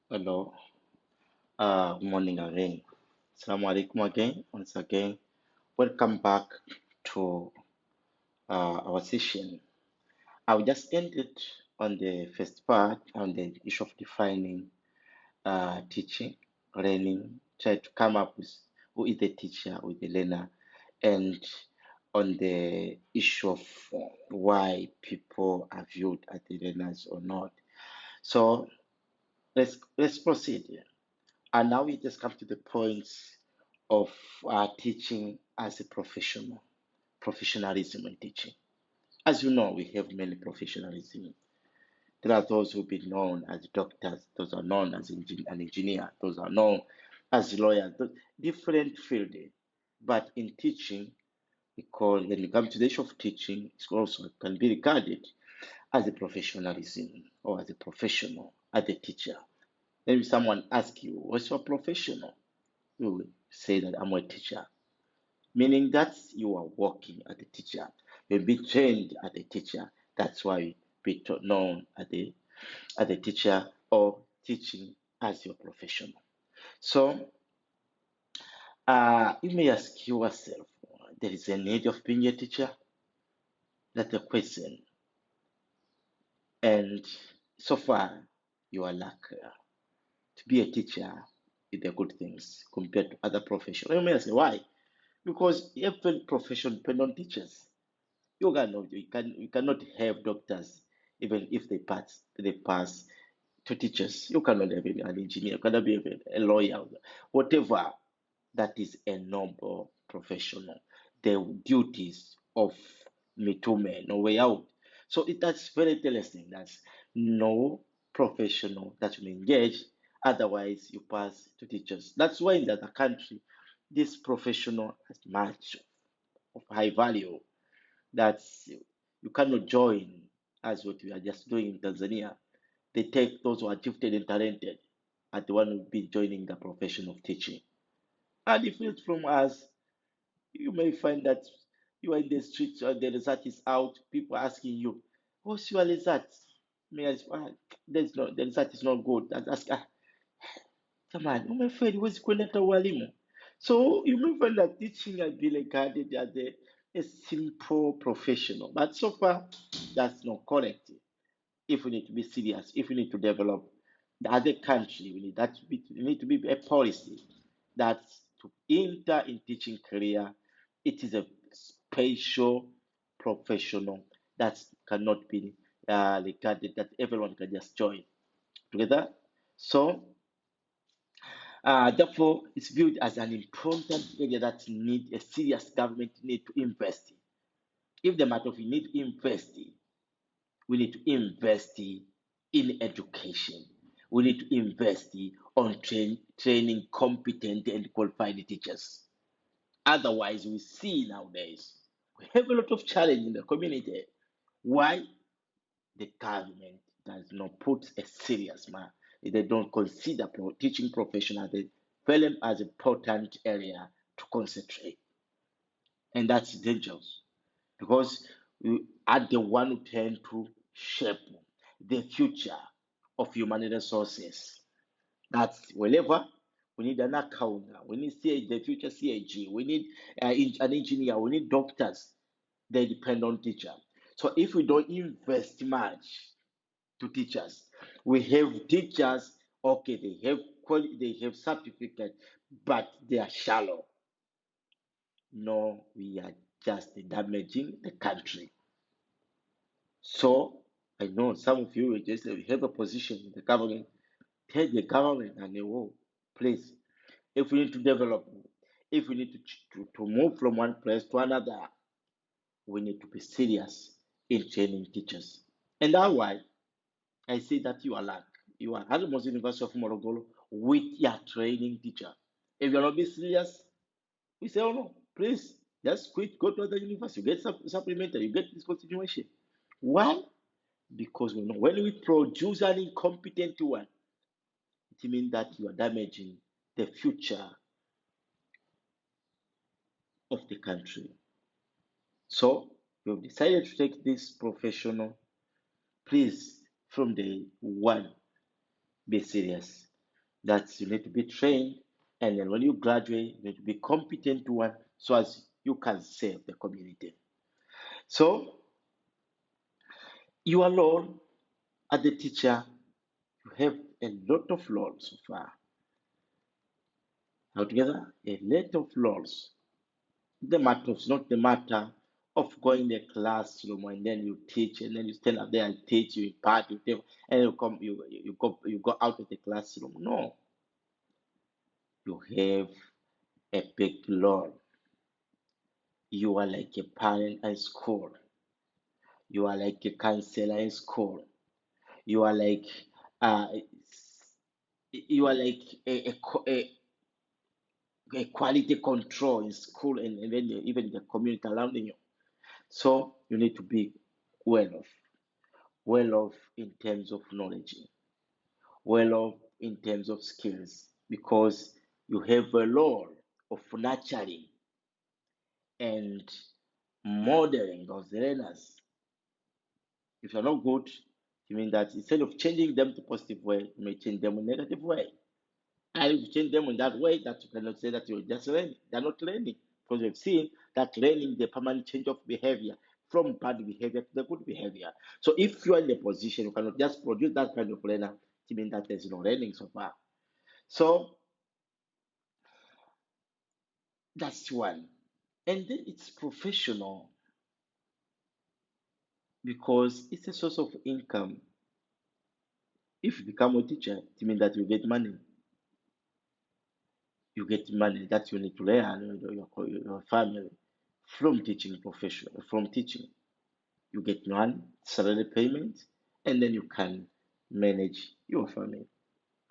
Hello, good morning again. Assalamu alaikum again, once again. Welcome back to our session. I've just ended on the first part on the issue of defining teaching, learning, try to come up with who is the teacher, who is the learner, and on the issue of why people are viewed as the learners or not. So let's proceed. And now we just come to the points of teaching as a professional, professionalism in teaching. As you know, we have many professionalism. There are those who be known as doctors, those are known as an engineer, those are known as lawyers, different field. But in teaching, we call when you come to the issue of teaching, it also can be regarded as a professionalism or as a professional, as a teacher. Maybe someone asks you, what's your professional? You will say that I'm a teacher, meaning that you are working as a teacher. You'll be trained as a teacher. That's why you be known as a teacher or teaching as your professional. So you may ask yourself, there is a need of being a teacher? That's the question. And so far, you are lucky to be a teacher is the good things compared to other professions. You may say, why? Because every profession depends on teachers. You cannot have doctors even if they pass to teachers. You cannot have an engineer, you cannot be a lawyer, whatever that is a noble professional. The duties of me too men, no way out. So that's very interesting. That's no professional that will engage, otherwise you pass to teachers. That's why in the other country, this professional has much of high value that you cannot join as what we are just doing in Tanzania. They take those who are gifted and talented as the one who will be joining the profession of teaching. And if it's from us, you may find that you are in the streets or the result is out, people are asking you, what's your result? May I, there's no, the result is not good. And ask, jamani, umefeli huwezi kwenda hata ualimu. So you may find that teaching has been regarded as a simple professional, but so far that's not correct. If we need to be serious, if we need to develop the other country, we need to be a policy that to enter in teaching career, it is a special professional that cannot be regarded that everyone can just join together. So therefore, it's viewed as an important area that need a serious government need to invest in. If the matter of we need to invest in, we need to invest in education. We need to invest on training competent and qualified teachers. Otherwise, we see nowadays we have a lot of challenge in the community. Why? The government does not put a serious man. They don't consider teaching profession as a very as important area to concentrate, and that's dangerous because we are the one who tend to shape the future of human resources. That's wherever we need an accountant, we need the future CAG, we need an engineer, we need doctors. They depend on teacher. So if we don't invest much to teachers, we have teachers. Okay, they have quality, they have certificate, but they are shallow. No, we are just damaging the country. So I know some of you will just say, we have a position in the government. Tell the government and they will, please, if we need to develop, if we need to move from one place to another, we need to be serious in training teachers. And that's why I say that you are like, you are almost University of Morogoro with your training teacher. If you're not be serious, we say, oh no, please, just quit, go to other university, you get supplementary, you get this continuation. Why? Because we know when we produce an incompetent one, it means that you are damaging the future of the country. So we've decided to take this professional. Please, from day one, be serious. That you need to be trained, and then when you graduate, you need to be competent one, so as you can serve the community. So your role as a teacher, you have a lot of roles so far. Altogether, a lot of roles. The matter is not the matter of going in the classroom and then you teach and then you stand up there and teach, you impart, you tell, and you go out of the classroom. No, you have a big role. You are like a parent in school. You are like a counselor in school. You are like uh, you are like a quality control in school, and then even the community around you. So you need to be well off, well off in terms of knowledge, well off in terms of skills, because you have a role of nurturing and modeling those learners. If you're not good, you mean that instead of changing them to positive way, you may change them in negative way. And if you change them in that way, that you cannot say that you're just learning. They're not learning. Because we've seen that learning the permanent change of behavior from bad behavior to the good behavior. So if you are in a position, you cannot just produce that kind of learner, it means that there's no learning so far. So that's one. And then it's professional because it's a source of income. If you become a teacher, it means that you get money. You get money that you need to learn your family from teaching profession, from teaching. You get one salary payment, and then you can manage your family.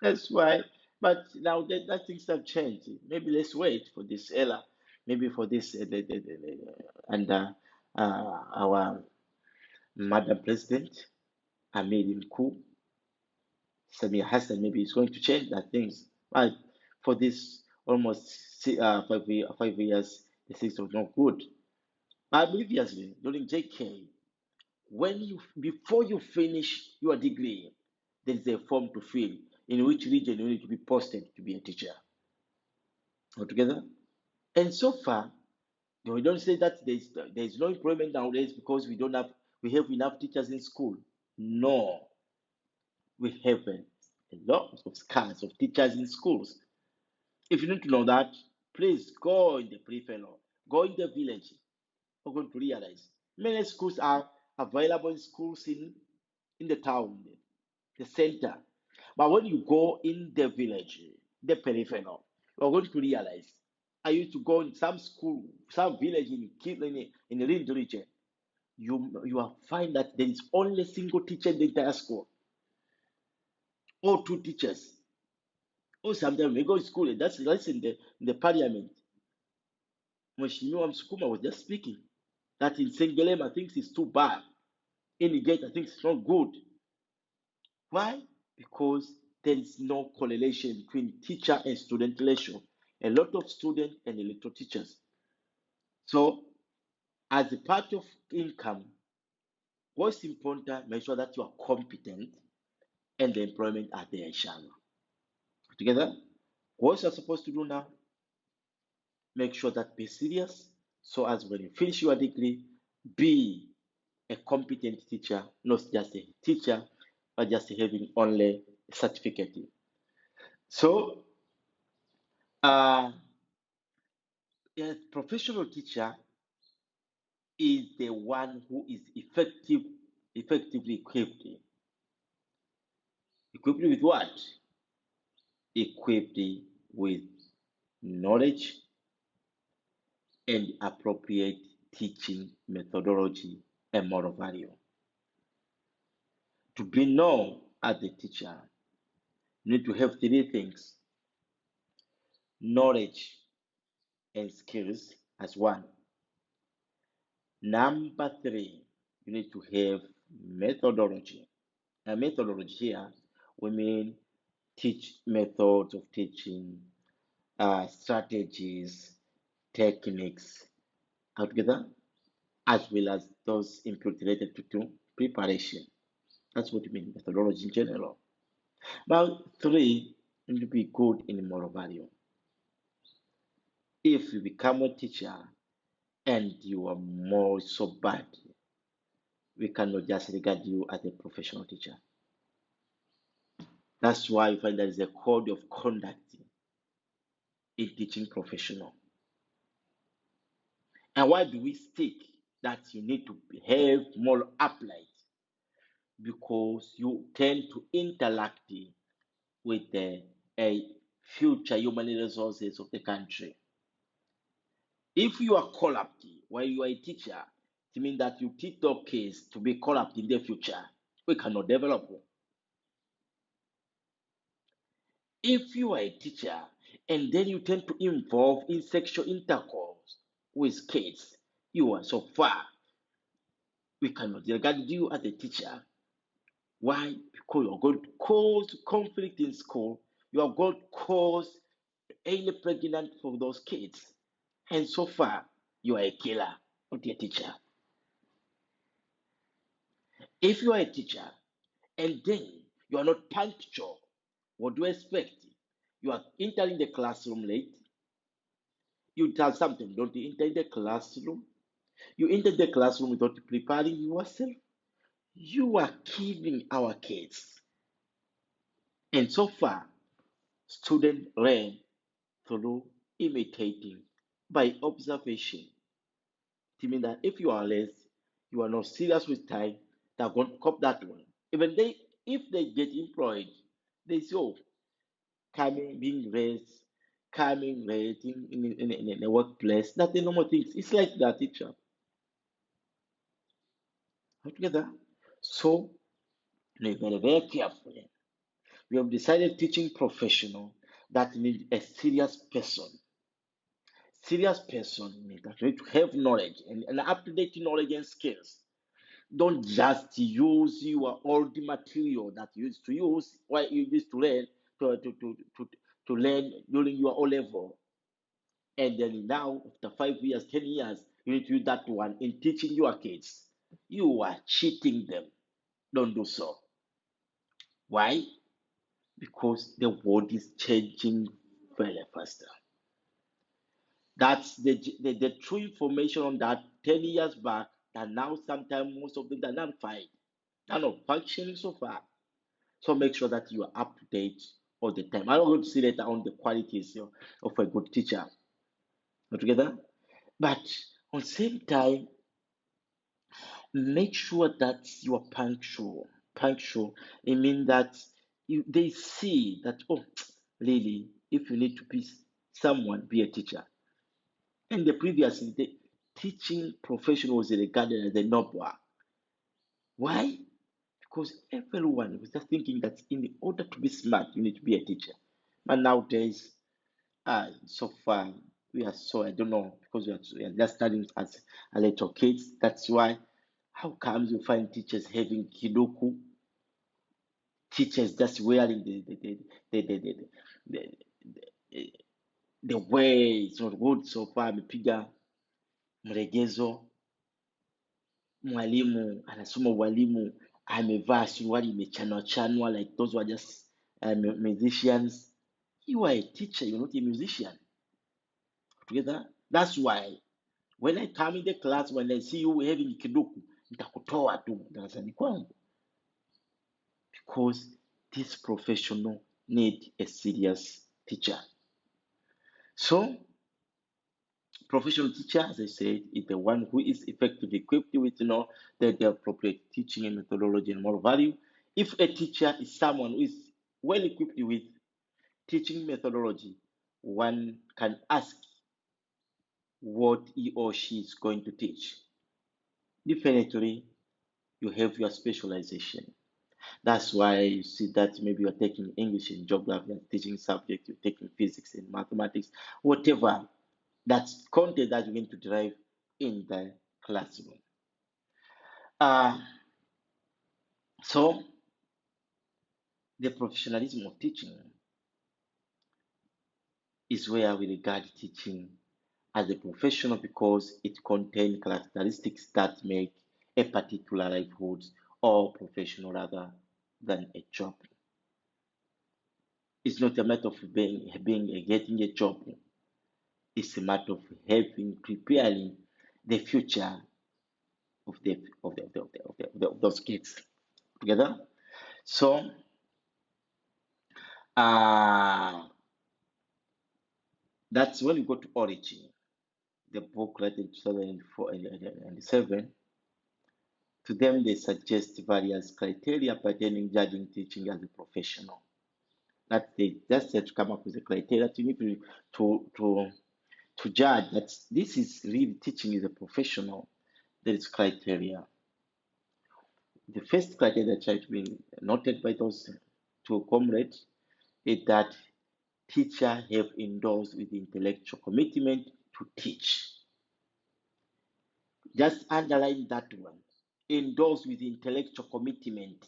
That's why. But now that things have changed. Maybe let's wait for this era. Maybe for this under our Madam President Amir Mku Samir Hassan. Maybe it's going to change that things. But for this almost 5 years, the things were not good. But previously, during JK, when you before you finish your degree, there is a form to fill in which region you need to be posted to be a teacher. Altogether, and so far, we don't say that there's no employment nowadays because we have enough teachers in school. No, we have a lot of scars of teachers in schools. If you need to know that, please go in the peripheral, go in the village. You're going to realize many schools are available in schools in the town, the center. But when you go in the village, the peripheral, you're going to realize. I used to go in some school, some village in the Rind region. You will find that there is only a single teacher in the entire school, or two teachers. Or sometimes we go to school, that's in the parliament. Mheshimiwa Msukuma was just speaking that in Sengelema things is too bad. In Gate, I think it's not good. Why? Because there is no correlation between teacher and student ratio. A lot of students and a little teachers. So, as a part of income, what's important, make sure that you are competent and the employment are there, inshallah. Together, what you're supposed to do now, make sure that be serious so as when you finish your degree, be a competent teacher, not just a teacher, but just having only a certificate. So, a professional teacher is the one who is effectively equipped. Equipped with what? Equipped with knowledge and appropriate teaching methodology and moral value. To be known as a teacher, you need to have three things: knowledge and skills as one. Number three, you need to have methodology. And methodology here, we mean teach methods of teaching, strategies, techniques altogether, as well as those input related to preparation. That's what we mean methodology in general. Now, three, You need to be good in moral value. If you become a teacher and you are more so bad, we cannot just regard you as a professional teacher. That's why you find there is a code of conduct in teaching professional. And why do we stick that you need to behave more upright? Because you tend to interact with the future human resources of the country. If you are corrupt while you are a teacher, it means that you teach your kids to be corrupt in the future. We cannot develop. If you are a teacher and then you tend to involve in sexual intercourse with kids, you are so far. We cannot regard you as a teacher. Why? Because you are going to cause conflict in school. You are going to cause any pregnant for those kids. And so far, you are a killer, not a teacher. If you are a teacher and then you are not punctual, what do you expect? You are entering the classroom late. You tell something, don't you enter the classroom? You enter the classroom without preparing yourself. You are killing our kids. And so far, students learn through imitating by observation. It means that if you are less, you are not serious with time, they're going to cop that one. Even if they get employed, they say, oh, coming, being raised, coming, late in a workplace, that's the normal things. It's like that, teacher. Altogether. So, very, very carefully. We have decided teaching professional that need a serious person. Serious person means that you need to have knowledge and up-to-date knowledge and skills. Don't just use your old material that you used to use, what you used to learn to learn during your O level. And then now, after 5 years, 10 years, you need to use that one in teaching your kids. You are cheating them. Don't do so. Why? Because the world is changing very faster. That's the true information on that 10 years back that now sometimes most of them are not fine. They're not functioning so far. So make sure that you are up to date all the time. I'm not going to see later on the qualities of a good teacher altogether. But on the same time, make sure that you are punctual. Punctual, it means that they see that, oh, really, if you need to be someone, be a teacher. And the previous, the teaching profession was regarded as a noble. Why? Because everyone was just thinking that in order to be smart, you need to be a teacher. But nowadays, so far, we are so, I don't know, because we are just studying as a little kids. That's why, how comes you find teachers having kidoku, teachers just wearing the, the, the way it's not good so far, amepiga mregezo, mwalimu anasoma ualimu amevaa suruali imechanwa chanwa like those were just musicians. You are a teacher, you're not a musician. Together, that's why when I come in the class, when I see you having kiduku, nitakutoa tu darasani kwangu, because this professional need a serious teacher. So professional teacher, as I said, is the one who is effectively equipped with the appropriate teaching and methodology and moral value. If a teacher is someone who is well equipped with teaching methodology, one can ask what he or she is going to teach. Definitely, you have your specialization. That's why you see that maybe you're taking English and geography and teaching subject, you're taking physics and mathematics, whatever that's content that you're going to derive in the classroom. Uh, so the professionalism of teaching is where we regard teaching as a professional because it contains characteristics that make a particular livelihood or professional rather than a job. It's not a matter of getting a job. It's a matter of preparing the future of those kids. Together. So uh, that's when you go to Origin, the book written in 2004 and 7. To them, they suggest various criteria pertaining judging teaching as a professional. That they just said to come up with a criteria that you need to judge that this is really teaching is a professional. There is criteria. The first criteria that tried to be noted by those two comrades is that teacher have endorsed with intellectual commitment to teach. Just underline that one. Endorsed with intellectual commitment.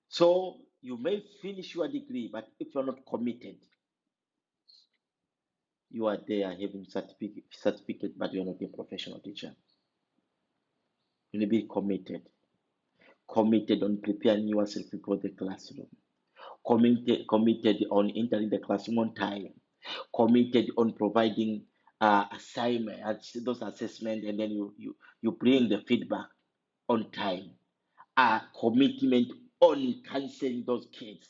So you may finish your degree, but if you're not committed, you are there having certificate, but you're not a professional teacher. You need to be committed on preparing yourself for the classroom, committed on entering the classroom on time, committed on providing assignment, those assessments, and then you bring the feedback on time. Commitment on counseling those kids.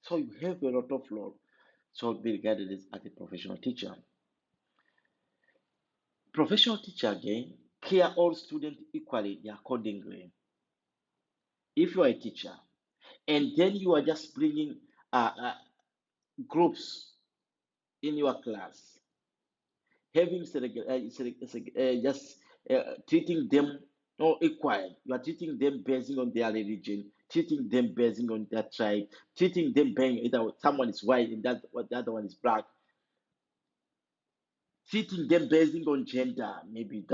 So you have a lot of load. So be regarded as a professional teacher. Professional teacher again care all students equally accordingly. If you are a teacher and then you are just bringing groups in your class, having just treating them no equal. You are treating them based on their religion, treating them based on their tribe, treating them based either someone is white and the other one is black, treating them based on gender. Maybe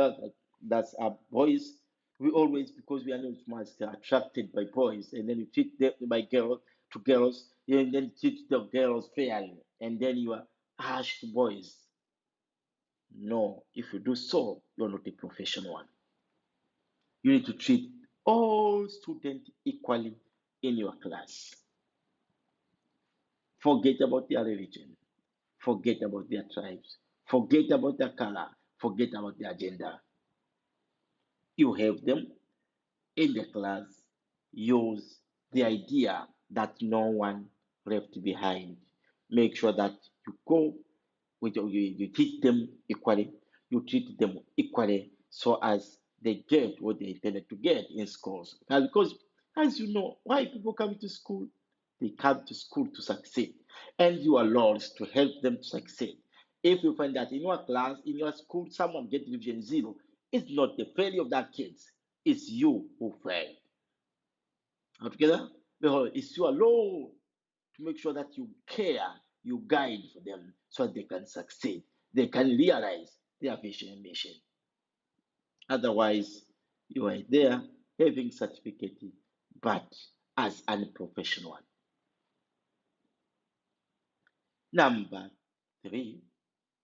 that's our boys. We always because we are not much attracted by boys, and then you treat them by girls to girls, and then treat the girls fairly, and then you are harsh to boys. No, if you do so, you're not a professional one. You need to treat all students equally in your class. Forget about their religion. Forget about their tribes. Forget about their color. Forget about their gender. You have them in the class. Use the idea that no one left behind. Make sure that you go you teach them equally, you treat them equally so as they get what they intended to get in schools. And because, as you know, why people come to school? They come to school to succeed, and you are lost to help them to succeed. If you find that in your class, in your school, someone get division zero, it's not the failure of that kids, it's you who failed. Altogether, because it's you alone to make sure that you care, you guide for them so that they can succeed, they can realize their vision and mission. Otherwise, you are there having certificate, but as unprofessional. Number three,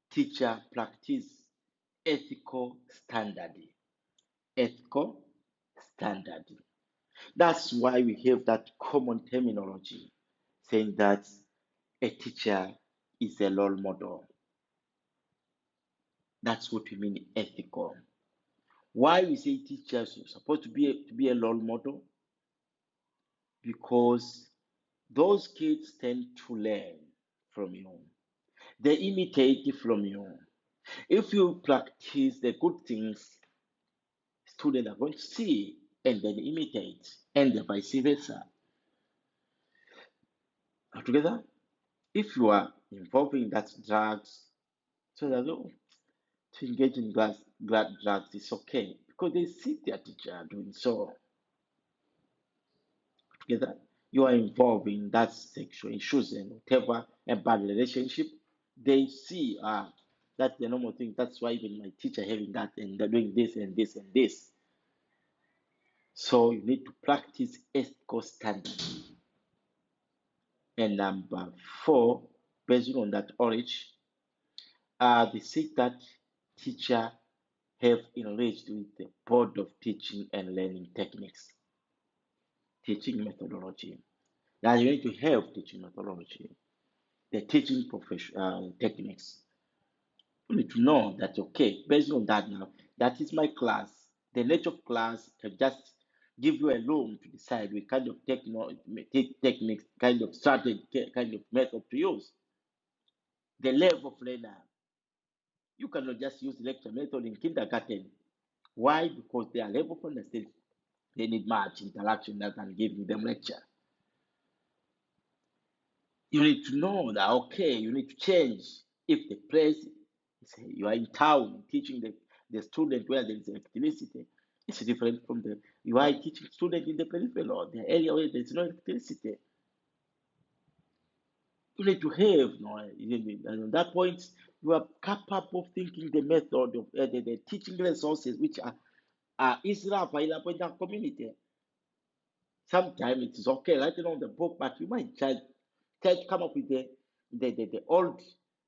teacher practice ethical standard. Ethical standard. That's why we have that common terminology saying that a teacher is a role model. That's what we mean ethical. Why we say teachers are supposed to be a role model? Because those kids tend to learn from you. They imitate from you. If you practice the good things, students are going to see and then imitate, and the vice versa. Altogether, if you are involved in that drugs, so that oh, to engage in drugs is okay because they see their teacher doing so. Together, you are involved in that sexual issues and whatever a bad relationship, they see that's the normal thing. That's why even my teacher having that and they're doing this and this and this. So you need to practice ethical standards. And number four, based on that origin, they say that teacher have enriched with the board of teaching and learning techniques, teaching methodology. That you need to have teaching methodology, the teaching profession techniques. You need to know that, okay, based on that now, that is my class. The nature of class can just give you a room to decide what kind of techniques, kind of strategy, kind of method to use. The level of learner, you cannot just use lecture method in kindergarten. Why? Because their level of understanding, they need much interaction rather than giving them lecture. You need to know that, okay, you need to change. If the place you are in town teaching the student where there is electricity, it's different from the you are teaching student in the peripheral or the area where there is no electricity. You need to have no, and at that point you are capable of thinking the method of the teaching resources which are easily available in the community. Sometimes it is okay writing on the book, but you might try to come up with the old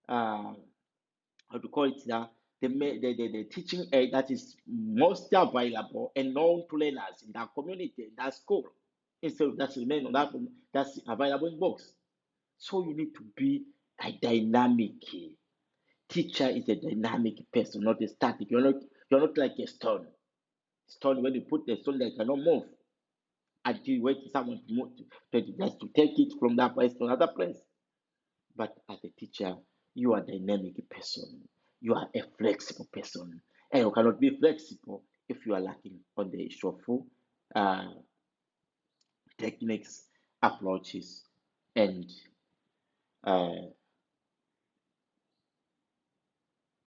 how to call it now, the teaching aid that is most available and known to learners in that community, in that school, instead of that remain on that that's available in books. So you need to be a dynamic teacher. Is a dynamic person, not a static. You're not like a stone. Stone, when you put the stone, they cannot move until you wait for someone to move just to take it from that place to another place. But as a teacher, you are a dynamic person. You are a flexible person. And you cannot be flexible if you are lacking on the issue of uh, techniques, approaches, and